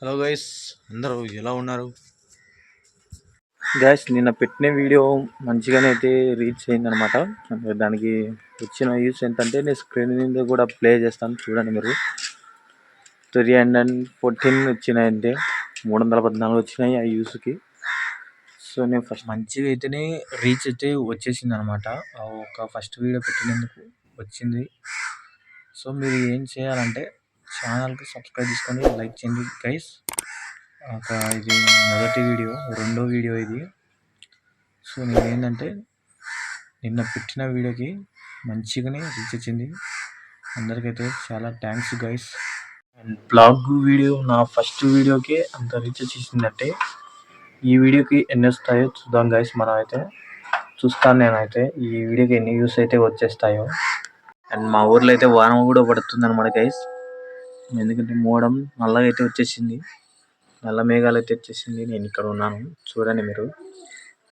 Hello guys, అందరూ ఎలా ఉన్నారు? గ్యాస్ నిన్న పెట్టిన వీడియో మంచిగానే అయితే రీచ్ అయిందనమాట. దానికి వచ్చిన వ్యూస్ ఎంతంటే నేను స్క్రీన్ మీద కూడా ప్లే చేస్తాను చూడండి మీరు. 314 వచ్చినాయంటే 314 వచ్చినాయి ఆ వ్యూస్కి. సో నేను ఫస్ట్ మంచిగా అయితేనే రీచ్ అయితే వచ్చేసింది అనమాట. ఒక ఫస్ట్ వీడియో పెట్టినందుకు వచ్చింది. సో మీరు ఏం చేయాలంటే ఛానల్కి సబ్స్క్రైబ్ చేసుకొని లైక్ చేయండి గైస్. ఇది మొదటి వీడియో, రెండో వీడియో ఇది. సో నేను ఏంటంటే నిన్న పెట్టిన వీడియోకి మంచిగానే రీచ్ వచ్చింది. అందరికైతే చాలా thanks guys. And blog video నా ఫస్ట్ వీడియోకి అంత రీచ్ వచ్చేసిందంటే ఈ వీడియోకి ఎన్ని వస్తాయో చూద్దాం గైస్. మనం అయితే చూస్తాను నేనైతే ఈ వీడియోకి ఎన్ని వ్యూస్ అయితే వచ్చేస్తాయో. అండ్ మా ఊర్లో అయితే వాన కూడా పడుతుంది అనమాట గైస్. ఎందుకంటే మోడం నల్లగా అయితే వచ్చేసింది, నల్ల మేఘాలు అయితే వచ్చేసింది. నేను ఇక్కడ ఉన్నాను చూడండి మీరు.